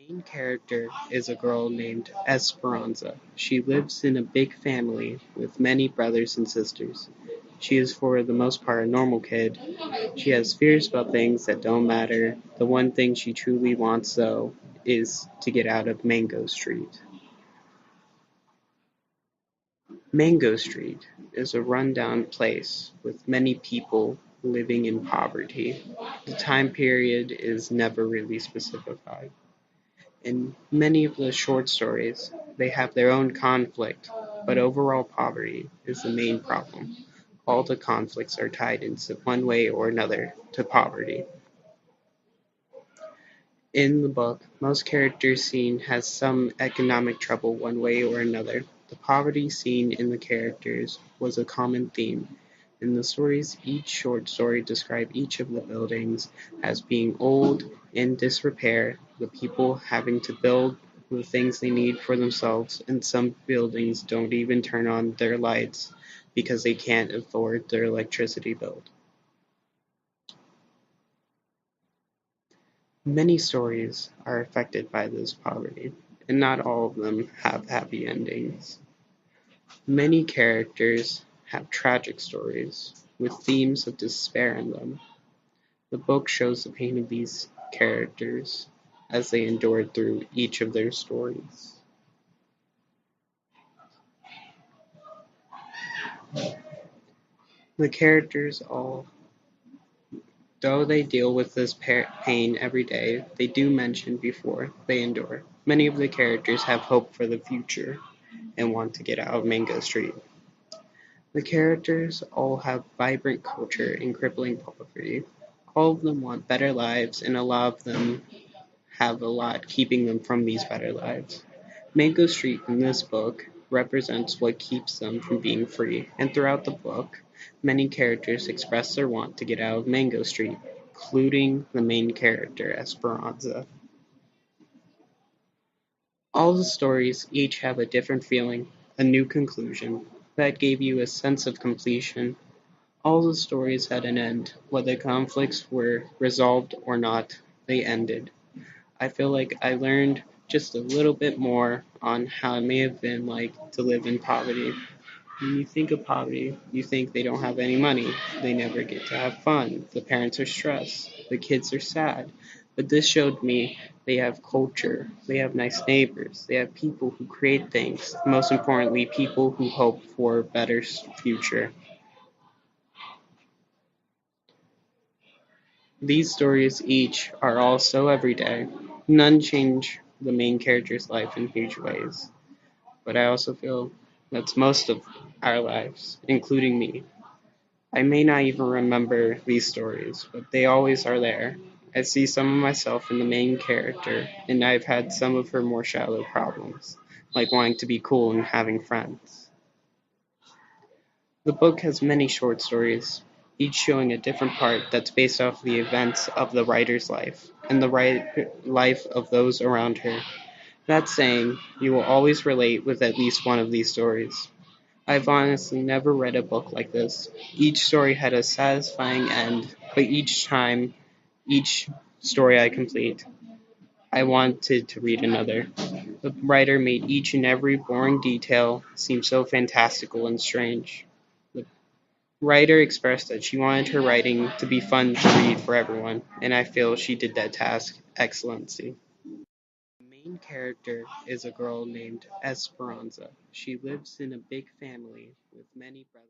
Main character is a girl named Esperanza. She lives in a big family with many brothers and sisters. She is for the most part a normal kid. She has fears about things that don't matter. The one thing she truly wants though is to get out of Mango Street. Mango Street is a rundown place with many people living in poverty. The time period is never really specified. In many of the short stories, they have their own conflict, but overall poverty is the main problem. All the conflicts are tied in one way or another to poverty. In the book, most characters' scene has some economic trouble one way or another. The poverty seen in the characters was a common theme. In the stories, each short story described each of the buildings as being old, in disrepair, the people having to build the things they need for themselves, and some buildings don't even turn on their lights because they can't afford their electricity bill. Many stories are affected by this poverty, and not all of them have happy endings. Many characters have tragic stories with themes of despair in them. The book shows the pain of these characters as they endured through each of their stories. The characters all, though they deal with this pain every day, they do mention before they endure. Many of the characters have hope for the future and want to get out of Mango Street. The characters all have vibrant culture and crippling poverty. All of them want better lives, and a lot of them have a lot keeping them from these better lives. Mango Street in this book represents what keeps them from being free, and throughout the book, many characters express their want to get out of Mango Street, including the main character, Esperanza. All the stories each have a different feeling, a new conclusion, that gave you a sense of completion. All the stories had an end. Whether conflicts were resolved or not, they ended. I feel like I learned just a little bit more on how it may have been like to live in poverty. When you think of poverty, you think they don't have any money, they never get to have fun, the parents are stressed, the kids are sad. But this showed me they have culture, they have nice neighbors, they have people who create things, most importantly, people who hope for a better future. These stories each are all so everyday. None change the main character's life in huge ways. But I also feel that's most of our lives, including me. I may not even remember these stories, but they always are there. I see some of myself in the main character, and I've had some of her more shallow problems, like wanting to be cool and having friends. The book has many short stories, each showing a different part that's based off the events of the writer's life and the life of those around her. That saying, you will always relate with at least one of these stories. I've honestly never read a book like this. Each story had a satisfying end, but each story I complete, I wanted to read another. The writer made each and every boring detail seem so fantastical and strange. The writer expressed that she wanted her writing to be fun to read for everyone, and I feel she did that task excellency. The main character is a girl named Esperanza. She lives in a big family with many brothers.